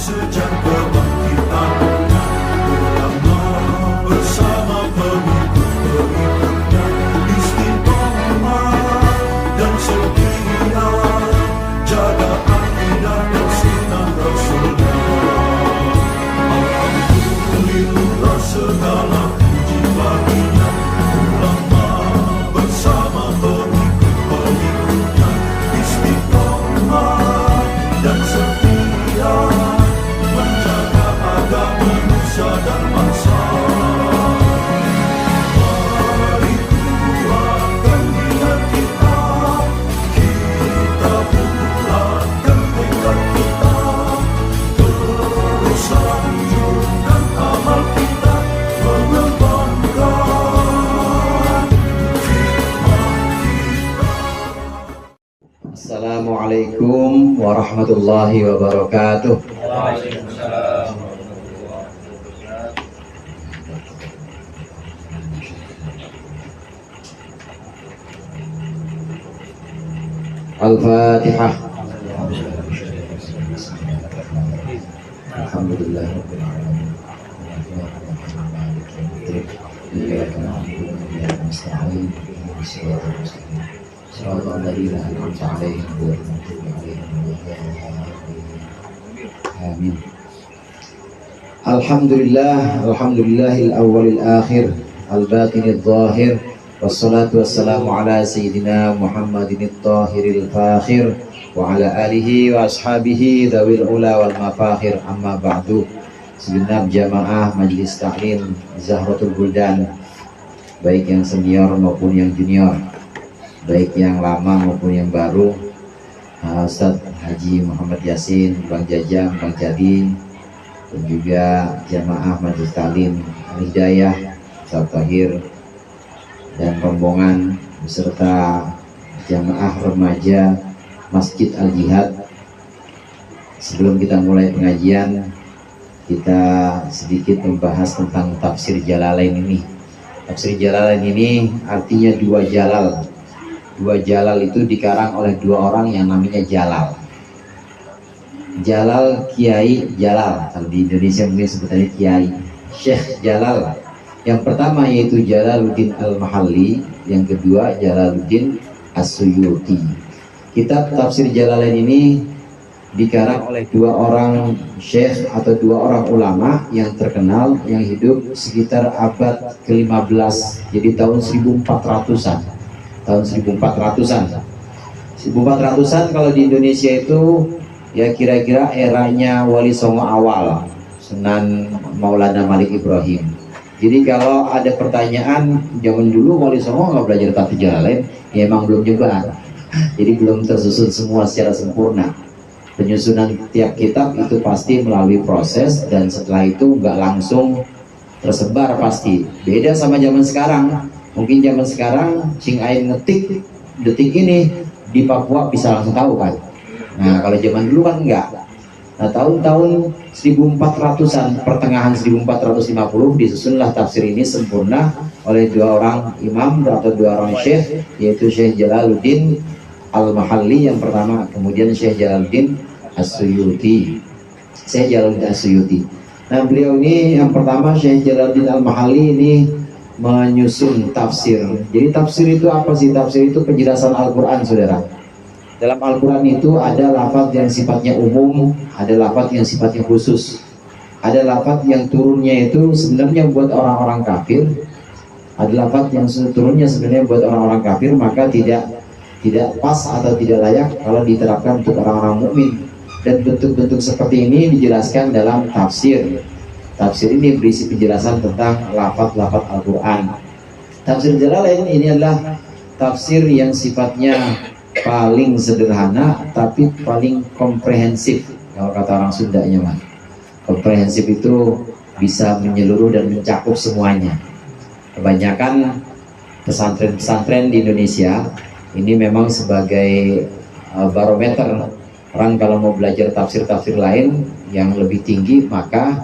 sejak kebangkitannya, ulama bersama pengikut-pengikutnya istiqomah dan setia jaga akidah dan sunnah Rasulnya. Alhamdulillah segala puji baginya, ulama bersama pengikut-pengikutnya istiqomah dan setia menjaga agama Nusa dan bangsa. Mari kuatkan niat kita, kita bulatkan tekad kita, terus lanjutkan amal kita, mengembangkan hikmah kita. Assalamualaikum warahmatullahi wabarakatuh. Al-Fatihah. Alhamdulillah. Amin. Alhamdulillah, alhamdulillahil awwalil akhir, al-batinil zahir, wassalatu wassalamu ala sayyidina Muhammadinit tahiril fakhir wa ala alihi wa ashabihi dhawil ula wal mafakhir, amma ba'du. Segenap jamaah Majelis Taklim Zahratul Buldan, baik yang senior maupun yang junior, baik yang lama maupun yang baru, Ustadz Haji Muhammad Yasin, Bang Jajang, Bang Jadi, dan juga jamaah Majelis Taklim Al-Hidayah, Ustadz Tahir, dan rombongan beserta jamaah remaja Masjid Al-Jihad. Sebelum kita mulai pengajian, kita sedikit membahas tentang tafsir Jalalain ini. Tafsir Jalalain ini artinya dua jalal. Dua jalal itu dikarang oleh dua orang yang namanya Jalal. Jalal Kiai Jalal, kalau di Indonesia mungkin sebutannya Kiai Syekh Jalal. Yang pertama yaitu Jalaluddin Al-Mahalli, yang kedua Jalaluddin As-Suyuti. Kitab tafsir Jalalain ini dikarang oleh dua orang syekh atau dua orang ulama yang terkenal, yang hidup sekitar abad ke-15, jadi tahun 1400-an. Tahun 1400-an. 1400-an kalau di Indonesia itu ya kira-kira eranya Wali Songo awal, Sunan Maulana Malik Ibrahim. Jadi kalau ada pertanyaan zaman dulu Wali Songo nggak belajar tafsir Jalalain, ya emang belum juga. Jadi belum tersusun semua secara sempurna. Penyusunan tiap kitab itu pasti melalui proses, dan setelah itu nggak langsung tersebar pasti. Beda sama zaman sekarang. Mungkin zaman sekarang Cing Ain ngetik detik ini di Papua bisa langsung tahu kan. Nah kalau zaman dulu kan enggak. Nah tahun-tahun 1400-an, pertengahan 1450 disusunlah tafsir ini sempurna oleh dua orang imam atau dua orang syekh, yaitu Syekh Jalaluddin Al-Mahalli yang pertama, kemudian Syekh Jalaluddin As-Suyuti. Syekh Jalaluddin As-Suyuti. Nah beliau ini yang pertama, Syekh Jalaluddin Al-Mahalli ini menyusun tafsir. Jadi tafsir itu apa sih? Tafsir itu penjelasan Al-Quran, saudara. Dalam Al-Quran itu ada lafaz yang sifatnya umum, ada lafaz yang sifatnya khusus. Ada lafaz yang turunnya itu sebenarnya buat orang-orang kafir, ada lafaz yang turunnya sebenarnya buat orang-orang kafir, maka tidak pas atau tidak layak kalau diterapkan untuk orang-orang mukmin. Dan bentuk-bentuk seperti ini dijelaskan dalam tafsir. Tafsir ini berisi penjelasan tentang lafaz-lafaz Al-Quran. Tafsir Jalalain ini adalah tafsir yang sifatnya paling sederhana tapi paling komprehensif. Kalau kata orang Sundanya mah, komprehensif itu bisa menyeluruh dan mencakup semuanya. Kebanyakan pesantren-pesantren di Indonesia ini memang sebagai barometer. Orang kalau mau belajar tafsir-tafsir lain yang lebih tinggi, maka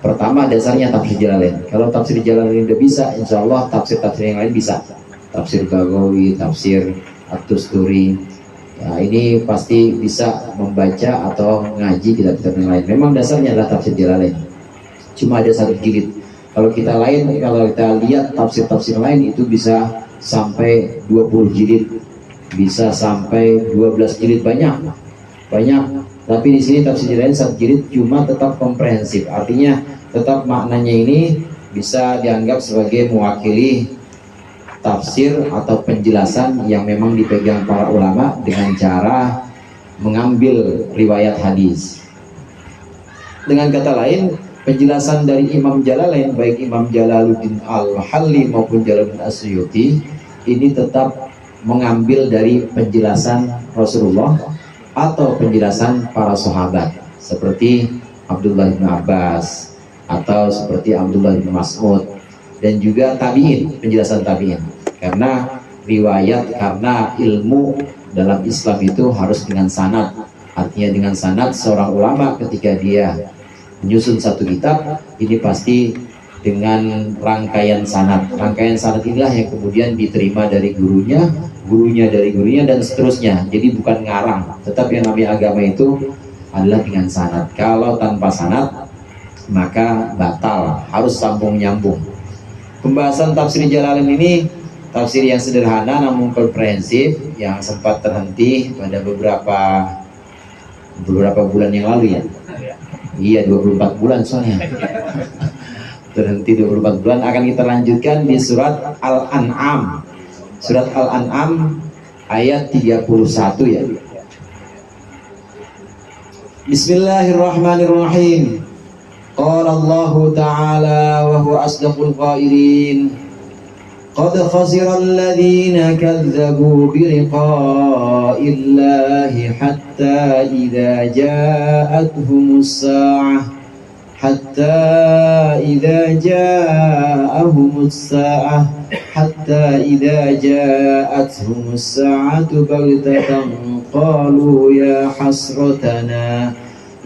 pertama dasarnya tafsir Jalalain. Kalau tafsir Jalalain udah bisa, insya Allah tafsir-tafsir yang lain bisa. Tafsir Bagawi, tafsir At-Tusturi, Ya, ini pasti bisa membaca atau ngaji kitab-kitab yang lain. Memang dasarnya adalah tafsir Jalalain. Cuma ada satu jilid. Kalau kita lihat tafsir-tafsir lain itu bisa sampai 20 jilid, bisa sampai 12 jilid, banyak. Tapi di sini tafsir Jalalain satu jilid cuma tetap komprehensif. Artinya tetap maknanya ini bisa dianggap sebagai mewakili tafsir atau penjelasan yang memang dipegang para ulama dengan cara mengambil riwayat hadis. Dengan kata lain, penjelasan dari Imam Jalalain, baik Imam Jalaluddin Al-Mahalli maupun Jalaluddin As-Suyuti, ini tetap mengambil dari penjelasan Rasulullah atau penjelasan para sahabat seperti Abdullah bin Abbas atau seperti Abdullah bin Mas'ud, dan juga tabi'in, penjelasan tabi'in. Karena ilmu dalam Islam itu harus dengan sanad. Artinya dengan sanad, seorang ulama ketika dia menyusun satu kitab, ini pasti dengan rangkaian sanad. Rangkaian sanad inilah yang kemudian diterima dari gurunya dari gurunya, dan seterusnya. Jadi bukan ngarang, tetapi yang namanya agama itu adalah dengan sanad. Kalau tanpa sanad maka batal, harus sambung nyambung. Pembahasan tafsir Jalalain ini tafsir yang sederhana namun komprehensif, yang sempat terhenti pada beberapa bulan yang lalu ya. Iya, 24 bulan soalnya. Terhenti 24 bulan. Akan kita lanjutkan di surat Al-An'am. Surat Al-An'am ayat 31 ya. Bismillahirrahmanirrahim. Qala Allah Ta'ala wa huwa asdaqul qailin. قد خسر الذين كذبوا بلقاء الله حتى إذا جاءتهم الساعة بغتة قالوا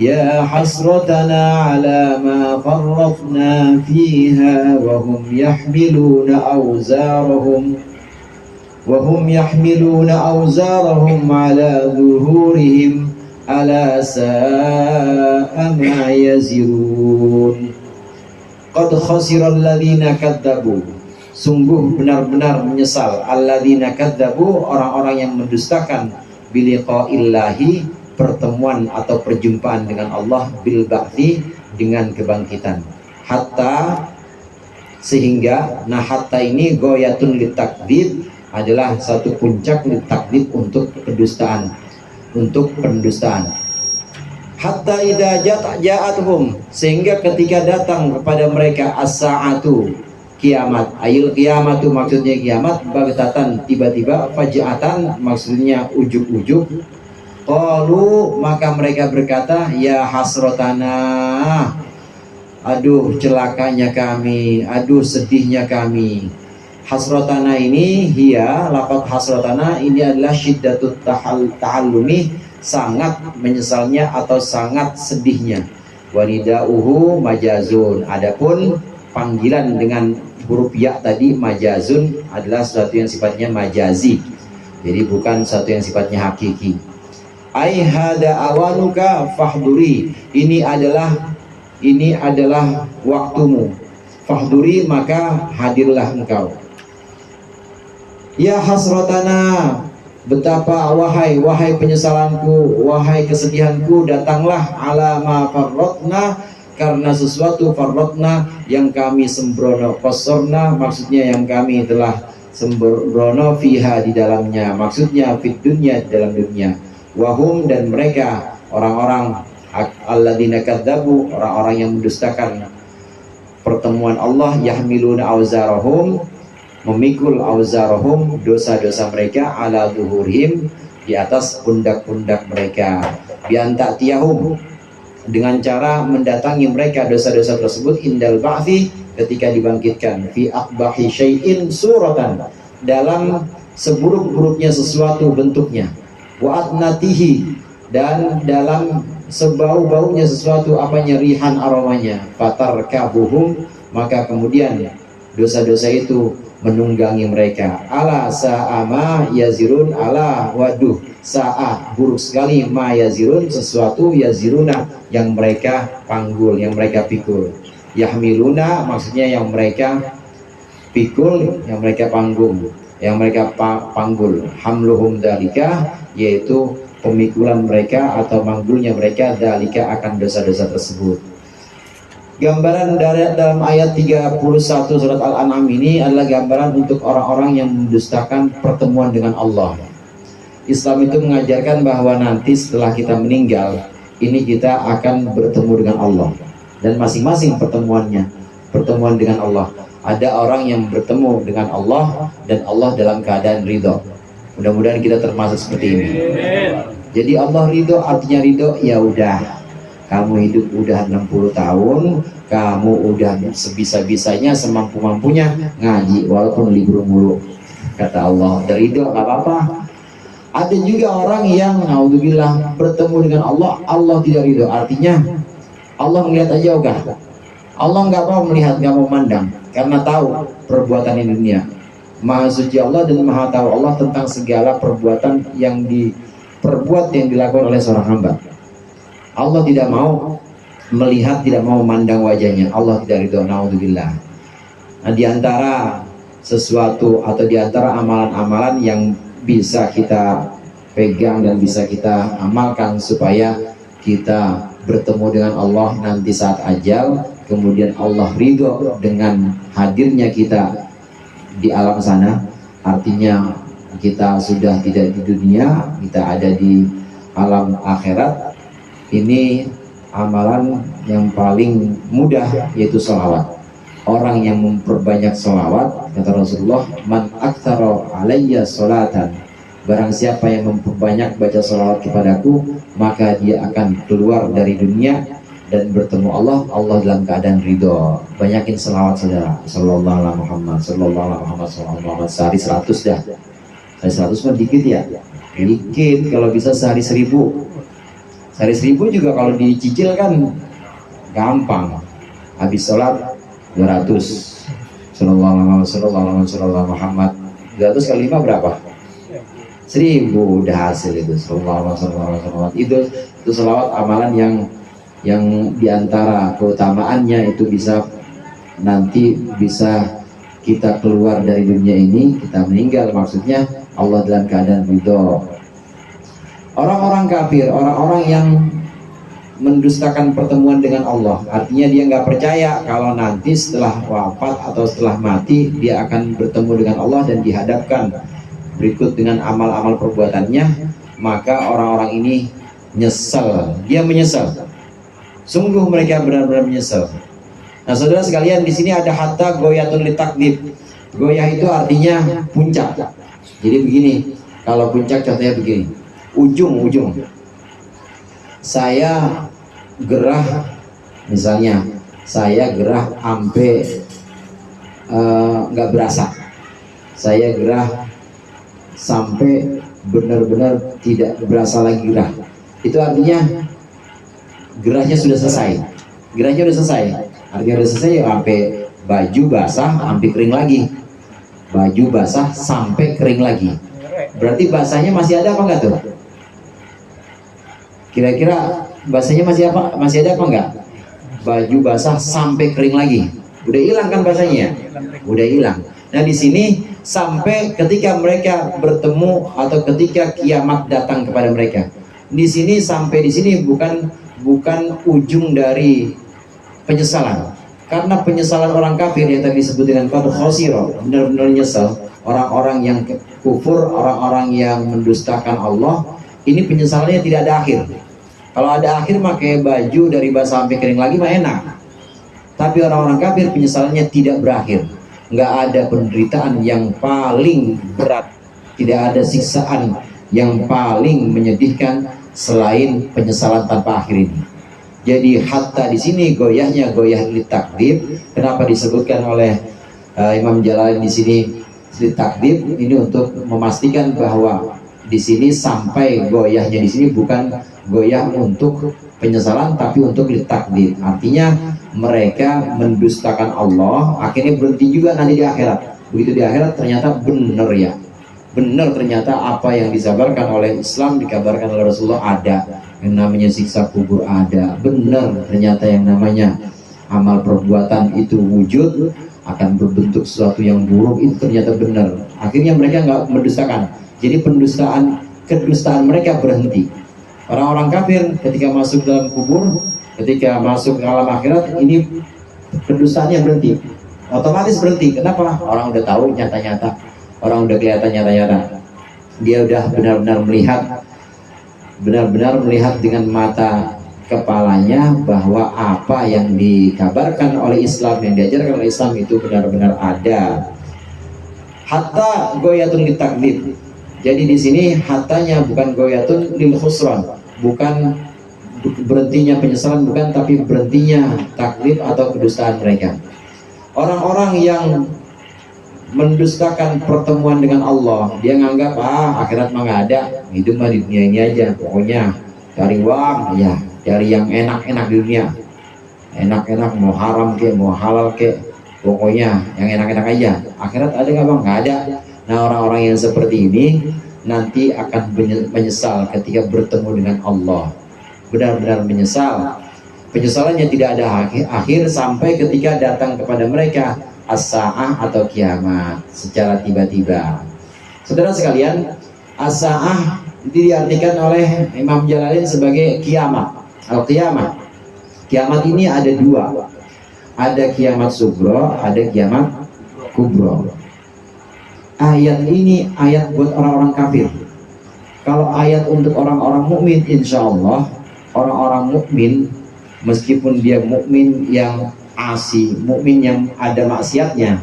يا حسرتنا على ما فرطنا فيها وهم يحملون أوزارهم على ظهورهم ألا ساء ما يزرون. قد خسر الذين كذبوا, sungguh benar-benar menyesal, alladzina kadzabu, orang-orang yang mendustakan, biliqa'illahi, pertemuan atau perjumpaan dengan Allah, bil ba'thi, dengan kebangkitan. Hatta, sehingga, nah hatta ini goyatun litakdzib, adalah satu puncak litakdzib, untuk pendustaan, Hatta idza ja'atuhum, sehingga ketika datang kepada mereka as-sa'atu, kiamat, ayil kiamatu maksudnya kiamat, baghtatan tiba-tiba, faj'atan maksudnya ujug-ujug. Qalu, maka mereka berkata, ya hasrotana, aduh celakanya kami, aduh sedihnya kami. Hasrotana ini, lafaz hasrotana ini adalah syiddatut ta'allumi, sangat menyesalnya atau sangat sedihnya. Wanidauhu majazun, adapun panggilan dengan huruf ya tadi majazun adalah sesuatu yang sifatnya majazi, jadi bukan sesuatu yang sifatnya hakiki. Ai hada awanuka fahduri, ini adalah waktumu, fahduri maka hadirlah engkau. Ya hasratana, betapa wahai penyesalanku, wahai kesedihanku, datanglah ala ma farratna, karena sesuatu farratna yang kami sembrono, qasorna maksudnya yang kami telah sembrono, fiha di dalamnya, maksudnya fid dunya, di dalam dunia. Wahum, dan mereka orang-orang alladzina kadzabu, orang-orang yang mendustakan pertemuan Allah, yahmiluna auzarahum, memikul auzarahum, dosa-dosa mereka, ala zuhurihim, di atas pundak-pundak mereka, bianta'tiyahum, dengan cara mendatangi mereka dosa-dosa tersebut, indal ba'thi, ketika dibangkitkan, fi aqbahi syai'in suratan, dalam seburuk-buruknya sesuatu bentuknya, wa atnatihi, dan dalam sebau-baunya sesuatu, apanya, rihan, aromanya, fatarkabuhum, maka kemudian dosa-dosa itu menunggangi mereka. Ala sa'ama yazirun, ala waduh sa'ah buruk sekali ma yazirun, sesuatu yaziruna yang mereka panggul, yang mereka pikul. Yahmiluna maksudnya yang mereka pikul, yang mereka panggung, yang mereka panggul. Hamluhum dalika yaitu pemikulan mereka atau manggulnya mereka dalika akan dosa-dosa tersebut. Gambaran dalam ayat 31 surat Al-An'am ini adalah gambaran untuk orang-orang yang mendustakan pertemuan dengan Allah. Islam itu mengajarkan bahwa nanti setelah kita meninggal, ini kita akan bertemu dengan Allah. Dan masing-masing pertemuan dengan Allah. Ada orang yang bertemu dengan Allah dan Allah dalam keadaan ridho. Mudah-mudahan kita termasuk seperti ini. Jadi Allah ridho, artinya ridho, ya udah. Kamu hidup udah 60 tahun, kamu udah sebisa-bisanya, semampu-mampunya ngaji, walaupun libur mulu. Kata Allah, dari ridho gak apa-apa. Ada juga orang yang, naudzubillah, bertemu dengan Allah, Allah tidak ridho. Artinya, Allah melihat aja ogah. Allah nggak mau melihat, nggak mau mandang, karena tahu perbuatan di dunia. Maha suci Allah dan maha tahu Allah tentang segala perbuatan yang diperbuat, yang dilakukan oleh seorang hamba. Allah tidak mau melihat, tidak mau memandang wajahnya. Allah tidak ridho, naudzubillah. Nah, di antara sesuatu atau di antara amalan-amalan yang bisa kita pegang dan bisa kita amalkan supaya kita bertemu dengan Allah nanti saat ajal, kemudian Allah ridho dengan hadirnya kita di alam sana. Artinya kita sudah tidak di dunia, kita ada di alam akhirat. Ini amalan yang paling mudah, yaitu sholawat. Orang yang memperbanyak sholawat, kata Rasulullah, man aktsara alayya sholatan, barang siapa yang memperbanyak baca sholawat kepadaku, maka dia akan keluar dari dunia dan bertemu Allah, Allah dalam keadaan ridho. Banyakin sholawat saudara. Sallallahu alaihi Muhammad, sallallahu alaihi Muhammad, sallallahu alaihi Muhammad. Sehari 100 dah. Sehari 100 mah dikit ya. Dikit, kalau bisa sehari 1000. Sehari 1000 juga kalau dicicil kan gampang. Habis sholat 200. Sallallahu alaihi Muhammad. 200 kali 5 berapa? 1000 udah hasil itu. Sallallahu alaihi Muhammad. Itu sholawat amalan yang diantara keutamaannya itu bisa nanti bisa kita keluar dari dunia ini, kita meninggal, maksudnya Allah dalam keadaan ridho. Orang-orang kafir, orang-orang yang mendustakan pertemuan dengan Allah, artinya dia nggak percaya kalau nanti setelah wafat atau setelah mati dia akan bertemu dengan Allah dan dihadapkan berikut dengan amal-amal perbuatannya, maka orang-orang ini nyesel, dia menyesal. Sungguh mereka benar-benar menyesal. Nah, saudara sekalian, di sini ada hatta goyatun litakdib. Goyah itu artinya puncak. Jadi begini, kalau puncak contohnya begini, ujung. Saya gerah, misalnya, saya gerah sampai nggak berasa. Saya gerah sampai benar-benar tidak berasa lagi gerah. Itu artinya gerahnya sudah selesai. Gerahnya sudah selesai. Artinya sudah selesai ya, sampai baju basah sampai kering lagi. Baju basah sampai kering lagi. Berarti basahnya masih ada apa enggak tuh? Kira-kira basahnya masih ada apa enggak? Baju basah sampai kering lagi. Udah hilang kan basahnya? Udah hilang. Nah, di sini sampai ketika mereka bertemu atau ketika kiamat datang kepada mereka. Di sini sampai di sini bukan ujung dari penyesalan, karena penyesalan orang kafir yang tadi disebut dengan qad khasira, benar-benar nyesal. Orang-orang yang kufur, orang-orang yang mendustakan Allah, ini penyesalannya tidak ada akhir. Kalau ada akhir pakai baju dari basah sampai kering lagi mah enak. Tapi orang-orang kafir penyesalannya tidak berakhir. Nggak ada penderitaan yang paling berat, tidak ada siksaan yang paling menyedihkan selain penyesalan tanpa akhir ini. Jadi hatta di sini goyahnya goyah litakdib. Kenapa disebutkan oleh Imam Jalalain di sini litakdib? Ini untuk memastikan bahwa di sini sampai goyahnya di sini bukan goyah untuk penyesalan, tapi untuk litakdib. Artinya mereka mendustakan Allah, akhirnya berhenti juga nanti di akhirat. Begitu di akhirat ternyata benar ya, benar ternyata apa yang disabarkan oleh Islam, dikabarkan oleh Rasulullah ada. Yang namanya siksa kubur ada, benar ternyata yang namanya amal perbuatan itu wujud akan berbentuk sesuatu yang buruk, itu ternyata benar. Akhirnya mereka nggak mendustakan, jadi kedustaan mereka berhenti. Orang-orang kafir ketika masuk dalam kubur, ketika masuk ke alam akhirat, ini kedustaannya berhenti, otomatis berhenti. Kenapa? Orang udah tahu nyata-nyata, orang udah kelihatan nyata-nyata, dia udah benar-benar melihat dengan mata kepalanya bahwa apa yang dikabarkan oleh Islam, yang diajarkan oleh Islam itu benar-benar ada. Hatta goyatun litakdzib. Jadi di sini hatanya bukan goyatun lil khusran, bukan berhentinya penyesalan, bukan, tapi berhentinya takdzib atau kedustaan mereka. Orang-orang yang mendustakan pertemuan dengan Allah, dia nganggap akhirat mah nggak ada, hidup mah di dunia ini aja, pokoknya cari uang ya, cari yang enak-enak di dunia, enak-enak, mau haram ke mau halal ke, pokoknya yang enak-enak aja. Akhirat ada nggak bang? Nggak ada. Nah, orang-orang yang seperti ini nanti akan menyesal ketika bertemu dengan Allah, benar-benar menyesal. Penyesalannya tidak ada akhir sampai ketika datang kepada mereka as-sa'ah atau kiamat secara tiba-tiba. Saudara sekalian, as-sa'ah itu diartikan oleh Imam Jalalain sebagai kiamat, al-qiyamah. Kiamat ini ada dua, ada kiamat sugro, ada kiamat kubro. Ayat ini ayat buat orang-orang kafir. Kalau ayat untuk orang-orang mukmin, insya Allah orang-orang mukmin, meskipun dia mukmin yang asi, mukmin yang ada maksiatnya,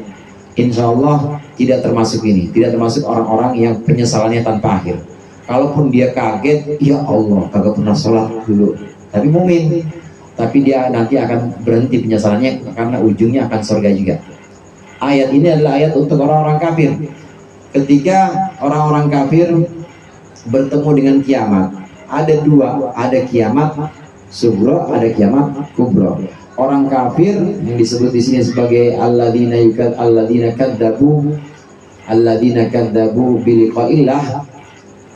insya Allah tidak termasuk ini, tidak termasuk orang-orang yang penyesalannya tanpa akhir. Kalaupun dia kaget, ya Allah kagak pernah sholat dulu, tapi mukmin, tapi dia nanti akan berhenti penyesalannya karena ujungnya akan surga juga. Ayat ini adalah ayat untuk orang-orang kafir. Ketika orang-orang kafir bertemu dengan kiamat, ada dua, ada kiamat sugro, ada kiamat kubro. Orang kafir yang disebut di sini sebagai alladzina kadzabu biliqaillah,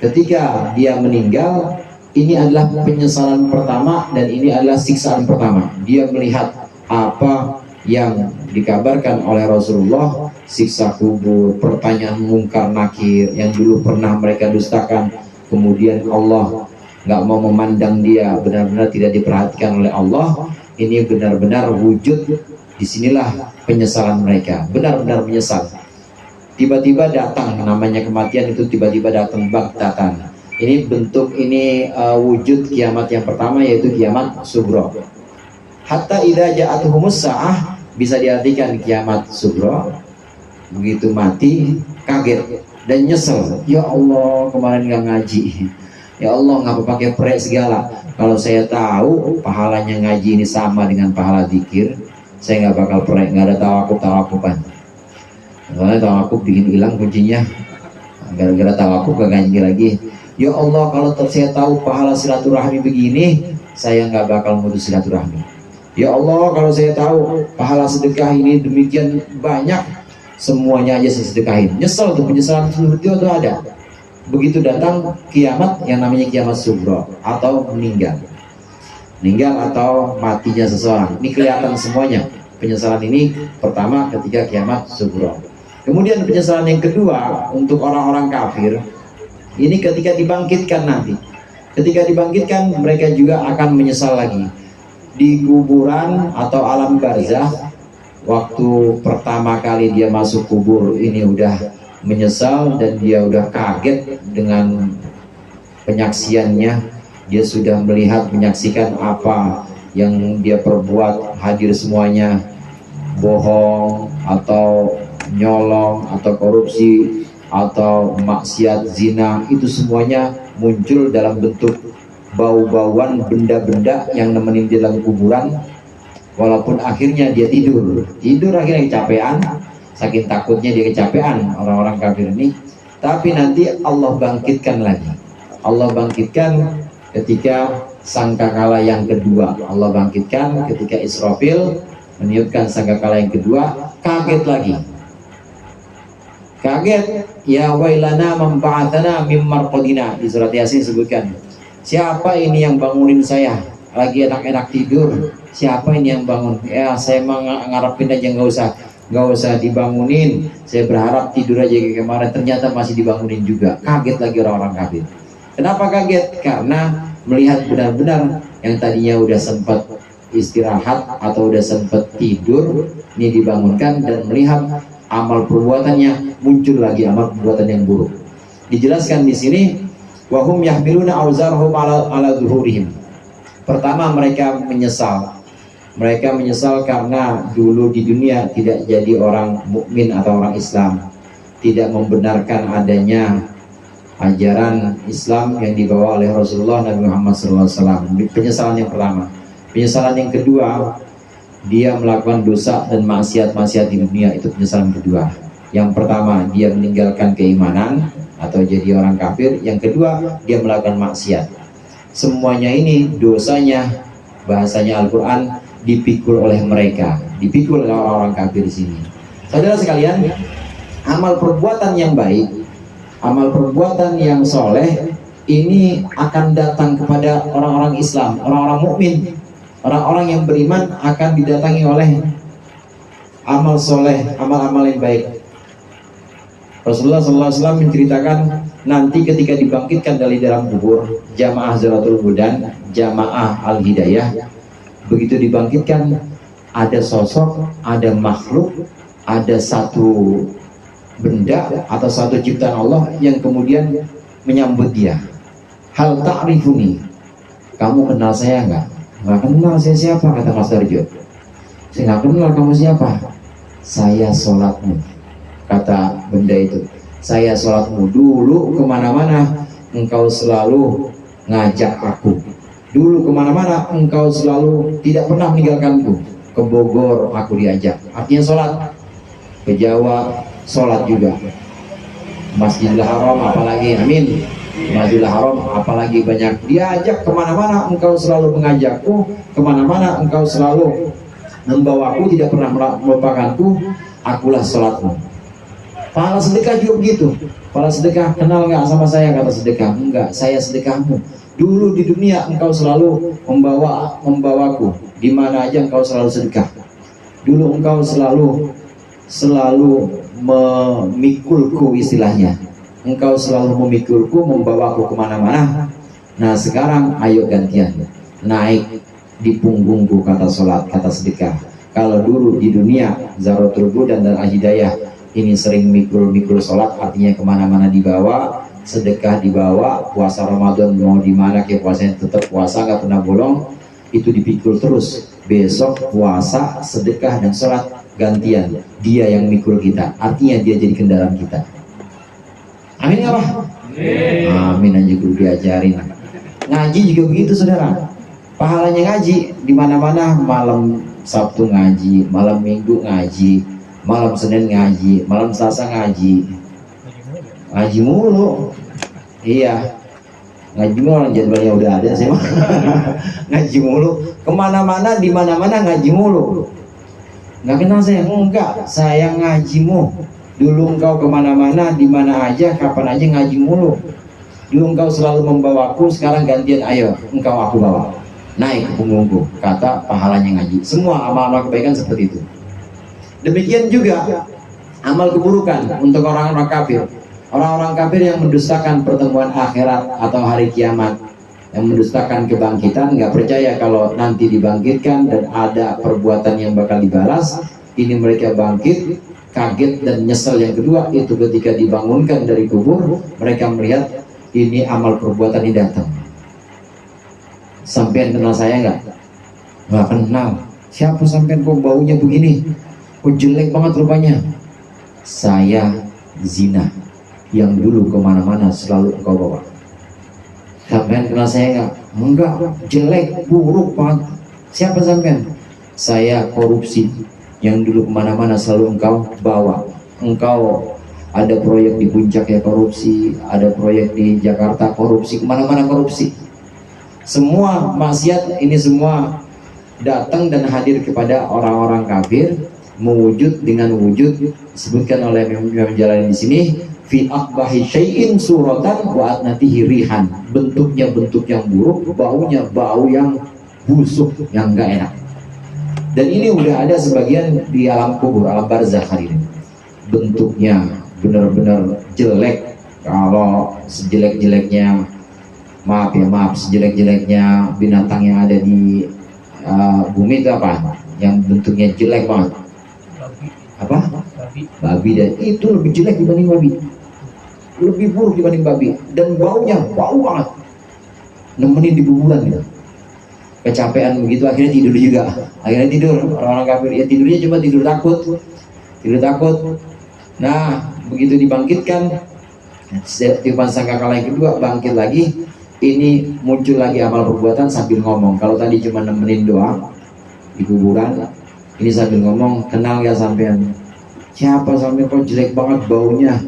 ketika dia meninggal, ini adalah penyesalan pertama dan ini adalah siksaan pertama. Dia melihat apa yang dikabarkan oleh Rasulullah, siksa kubur, pertanyaan mungkar nakir yang dulu pernah mereka dustakan, kemudian Allah nggak mau memandang dia, benar-benar tidak diperhatikan oleh Allah. Ini benar-benar wujud. Disinilah penyesalan mereka, benar-benar menyesal. Tiba-tiba datang, namanya kematian itu tiba-tiba datang baghtatan. Ini bentuk, ini wujud kiamat yang pertama, yaitu kiamat sugro. Hatta idza ja'atuhumus sa'ah, bisa diartikan kiamat sugro. Begitu mati, kaget dan nyesel. Ya Allah, kemarin nggak ngaji. Ya Allah, ngapa pakai prek segala? Kalau saya tahu pahalanya ngaji ini sama dengan pahala zikir, saya nggak bakal prek, nggak ada tawakuf-tawakupan. Soalnya tawakuf bikin hilang kuncinya. Gara-gara tawakuf gak ngaji lagi. Ya Allah, kalau saya tahu pahala silaturahmi begini, saya nggak bakal mutus silaturahmi. Ya Allah, kalau saya tahu pahala sedekah ini demikian banyak, semuanya aja saya sedekahin. Nyesel tuh, penyesalan seperti itu ada. Begitu datang kiamat yang namanya kiamat sugro atau meninggal atau matinya seseorang, ini kelihatan semuanya. Penyesalan ini pertama ketika kiamat sugro. Kemudian penyesalan yang kedua untuk orang-orang kafir, ini ketika dibangkitkan nanti. Ketika dibangkitkan, mereka juga akan menyesal lagi. Di kuburan atau alam barzah, waktu pertama kali dia masuk kubur, ini udah menyesal dan dia udah kaget dengan penyaksiannya. Dia sudah melihat, menyaksikan apa yang dia perbuat, hadir semuanya, bohong atau nyolong atau korupsi atau maksiat zina, itu semuanya muncul dalam bentuk bau-bauan, benda-benda yang nemenin di dalam kuburan. Walaupun akhirnya dia tidur akhirnya kecapean, saking takutnya dia kecapean orang-orang kafir ini, tapi nanti Allah bangkitkan lagi. Allah bangkitkan ketika sangkakala yang kedua. Allah bangkitkan ketika Israfil meniupkan sangkakala yang kedua, kaget lagi. Kaget, ya wailana memba'athana mim marqadina. Di surat Yasin sebutkan, siapa ini yang bangunin saya? Lagi enak-enak tidur. Siapa ini yang bangun? Ya saya ngarepin aja, nggak usah dibangunin. Saya berharap tidur aja kayak kemarin. Ternyata masih dibangunin juga. Kaget lagi orang-orang kafir. Kenapa kaget? Karena melihat benar-benar yang tadinya udah sempat istirahat atau udah sempat tidur, ini dibangunkan dan melihat amal perbuatannya muncul lagi, amal perbuatan yang buruk. Dijelaskan di sini, wahum yahmiluna auzarhum ala zuhurihim. Pertama, mereka menyesal. Mereka menyesal karena dulu di dunia tidak jadi orang mukmin atau orang Islam, tidak membenarkan adanya ajaran Islam yang dibawa oleh Rasulullah Nabi Muhammad SAW. Penyesalan yang pertama. Penyesalan yang kedua, dia melakukan dosa dan maksiat-maksiat di dunia, itu penyesalan kedua. Yang pertama, dia meninggalkan keimanan atau jadi orang kafir. Yang kedua, dia melakukan maksiat. Semuanya ini dosanya, bahasanya Al-Quran, dipikul oleh mereka, dipikul oleh orang-orang kafir di sini. Saudara sekalian, amal perbuatan yang baik, amal perbuatan yang soleh ini akan datang kepada orang-orang Islam, orang-orang mukmin. Orang-orang yang beriman akan didatangi oleh amal soleh, amal-amal yang baik. Rasulullah SAW menceritakan nanti ketika dibangkitkan dari dalam kubur, jamaah Zaratul Hudan, jamaah Al-Hidayah, begitu dibangkitkan ada sosok, ada makhluk, ada satu benda atau satu ciptaan Allah yang kemudian menyambut dia. Hal ta'rifuni, kamu kenal saya enggak? Nggak kenal saya siapa, kata Mas Darjo. Saya nggak kenal kamu siapa. Saya sholatmu, kata benda itu. Saya sholatmu. Dulu kemana-mana engkau selalu ngajak aku. Dulu kemana-mana engkau selalu tidak pernah meninggalkanku. Ke Bogor aku diajak. Artinya sholat. Ke Jawa sholat juga. Masjidil Haram apalagi, amin. Masjidil Haram apalagi banyak. Diajak kemana-mana engkau selalu mengajakku, kemana-mana engkau selalu membawaku, tidak pernah melupakanku. Akulah sholatmu. Pahala sedekah juga begitu. Pahala sedekah, kenal nggak sama saya? Kata sedekah, enggak, saya sedekahmu. Dulu di dunia engkau selalu membawaku. Di mana aja engkau selalu sedekah. Dulu engkau selalu memikulku, istilahnya. Engkau selalu memikulku, membawaku kemana-mana. Nah sekarang ayo gantian, naik di punggungku, kata sholat, kata sedekah. Kalau dulu di dunia Zaratul Hudan dan Al-Hidayah ini sering mikul sholat, artinya kemana-mana dibawa, sedekah dibawa, puasa Ramadan mau di mana ke puasanya tetap puasa, nggak pernah bolong, itu dipikul terus. Besok puasa, sedekah dan sholat gantian, dia yang mikul kita, artinya dia jadi kendaraan kita. Amin nggak Pak? Amin aja guru diajarin. Ngaji juga begitu saudara. Pahalanya ngaji di mana-mana, malam Sabtu ngaji, malam Minggu ngaji, malam Senin ngaji, malam Selasa ngaji. Ngaji mulu. Iya. Ngaji mulu, orang jadwalnya udah ada sih. Ngaji mulu. Kemana-mana, di mana-mana ngaji mulu. Nggak kenal saya? Enggak, saya ngajimu. Dulu engkau kemana-mana, di mana aja, kapan aja ngaji mulu. Dulu engkau selalu membawaku, sekarang gantian, ayo engkau aku bawa. Naik ke punggungku, kata pahalanya ngaji. Semua amal-amal kebaikan seperti itu. Demikian juga amal keburukan untuk orang-orang kafir. Orang-orang kafir yang mendustakan pertemuan akhirat atau hari kiamat, yang mendustakan kebangkitan, nggak percaya kalau nanti dibangkitkan dan ada perbuatan yang bakal dibalas. Ini mereka bangkit, kaget dan nyesel. Yang kedua itu ketika dibangunkan dari kubur, mereka melihat ini amal perbuatan ini datang. Sampean kenal saya nggak? Nggak kenal. Siapa sampean, kok baunya begini? Kok jelek banget rupanya? Saya zina yang dulu kemana-mana selalu engkau bawa. Sampean kenal saya nggak? Enggak, jelek, buruk banget. Siapa sampean? Saya korupsi yang dulu kemana-mana selalu engkau bawa. Engkau ada proyek di Puncak ya korupsi, ada proyek di Jakarta korupsi, kemana-mana korupsi. Semua maksiat ini semua datang dan hadir kepada orang-orang kafir. mewujud dengan wujud disebutkan oleh Imam Jalalain di sini fi aqbahi syai'in suratan wa atnatihi rihan, bentuknya bentuk yang buruk, baunya bau yang busuk yang enggak enak. Dan ini udah ada sebagian di alam kubur, alam barzakh hari ini. Bentuknya benar-benar jelek. Kalau sejelek-jeleknya, maaf sejelek-jeleknya binatang yang ada di bumi itu apa? Yang bentuknya jelek banget. Apa? Babi. Dan itu lebih jelek dibanding babi. Lebih buruk dibanding babi. Dan baunya bau banget. Nemenin di kuburan gitu. Kecapean begitu akhirnya tidur juga. Akhirnya tidur orang-orang kafir. Ya tidurnya cuma tidur takut. Nah, begitu dibangkitkan, tiupan sangkakala yang kedua bangkit lagi. Ini muncul lagi amal perbuatan sambil ngomong. Kalau tadi cuma nemenin doang di kuburan, ini sambil ngomong, kenal ya sampean? Siapa sampean kok jelek banget baunya?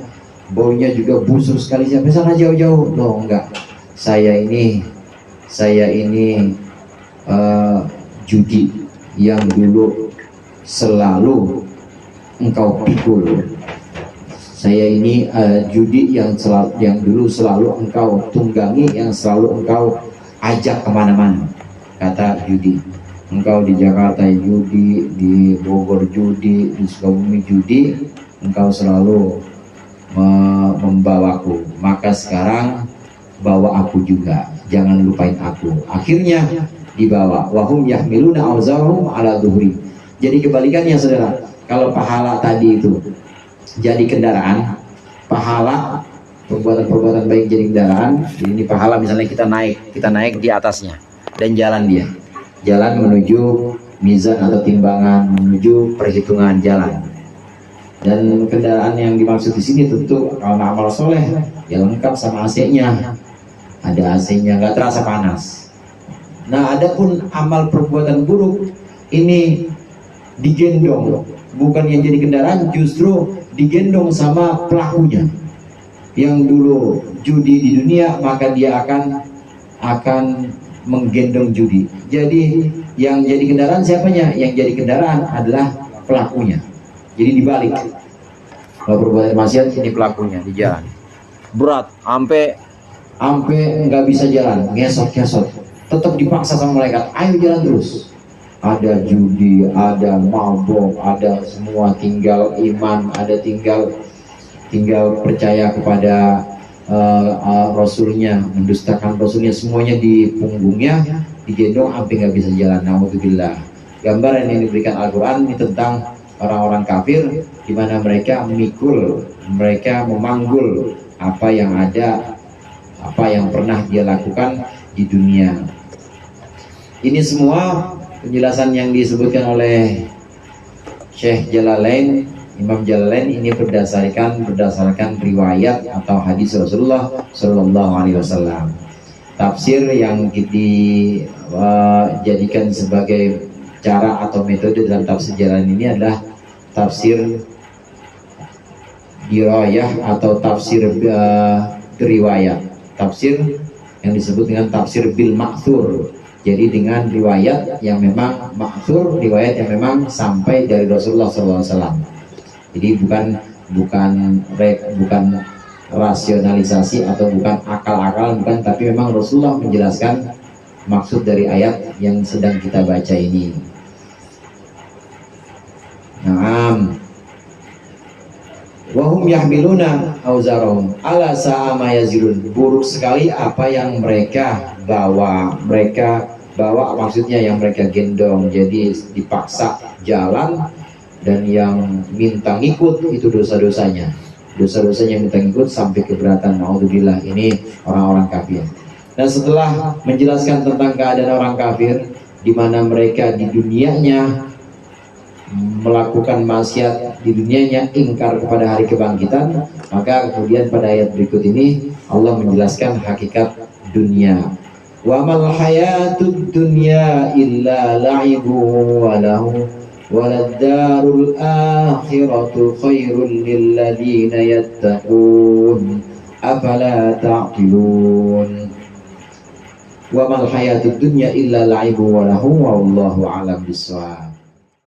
Baunya juga busuk sekali. Siapa sana jauh-jauh? Loh enggak. Saya ini judi yang dulu selalu engkau pikul. Saya ini judi yang dulu selalu engkau tunggangi, yang selalu engkau ajak kemana-mana. Kata judi, engkau di Jakarta judi, di Bogor judi, di Sukabumi judi, engkau selalu membawaku. Maka sekarang bawa aku juga, jangan lupain aku. Akhirnya dibawa. Wahum yahmiluna auzarhum ala dhuhri. Jadi kebalikannya saudara. Kalau pahala tadi itu jadi kendaraan, pahala perbuatan-perbuatan baik jadi kendaraan. Jadi ini pahala, misalnya kita naik di atasnya dan jalan menuju mizan atau timbangan, menuju perhitungan jalan. Dan kendaraan yang dimaksud di sini tentu kalau amal soleh ya lengkap sama AC-nya, ada AC-nya, nggak terasa panas. Nah, adapun amal perbuatan buruk ini digendong, bukan yang jadi kendaraan, justru digendong sama pelakunya. Yang dulu judi di dunia, maka dia akan menggendong judi. Jadi yang jadi kendaraan siapanya? Yang jadi kendaraan adalah pelakunya. Jadi dibalik. Kalau perbuatan maksiat ini pelakunya di jalan. Berat, sampai nggak bisa jalan, ngesot. Tetap dipaksa sama mereka, ayo jalan terus. Ada judi, ada mabok, ada semua, tinggal iman, ada tinggal percaya kepada Rasulnya, mendustakan Rasulnya, semuanya di punggungnya, digendong sampai nggak bisa jalan. Naudzubillah. Gambaran yang diberikan Al-Quran ini tentang orang-orang kafir, di mana mereka memikul, mereka memanggul apa yang ada, apa yang pernah dia lakukan di dunia. Ini semua penjelasan yang disebutkan oleh Syekh Jalalain, Imam Jalalain ini berdasarkan riwayat atau hadis Rasulullah Shallallahu Alaihi Wasallam. Tafsir yang dijadikan sebagai cara atau metode dalam tafsir Jalalain ini adalah tafsir dirayah atau tafsir riwayat. Tafsir yang disebut dengan tafsir bil ma'thur. Jadi dengan riwayat yang memang maksur, riwayat yang memang sampai dari Rasulullah SAW. Jadi bukan rasionalisasi atau bukan akal-akal, bukan, tapi memang Rasulullah menjelaskan maksud dari ayat yang sedang kita baca ini. Naam. Wahum yahmiluna auzarahum ala sa'a ma yazirun. Buruk sekali apa yang mereka bawa maksudnya yang mereka gendong. Jadi dipaksa jalan, dan yang minta ngikut itu dosa-dosanya minta ngikut sampai keberatan. Naudzubillah, ini orang-orang kafir. Dan setelah menjelaskan tentang keadaan orang kafir, di mana mereka di dunianya melakukan maksiat, di dunianya ingkar kepada hari kebangkitan, maka kemudian pada ayat berikut ini Allah menjelaskan hakikat dunia. Wa mal hayatud dunya illa la'ibu wa lahu waladdarul akhiratu khairul lil ladzina yattaqun afala ta'qilun. Wa mal hayatud dunya illa la'ibu wa lahu wallahu a'lam bissawab.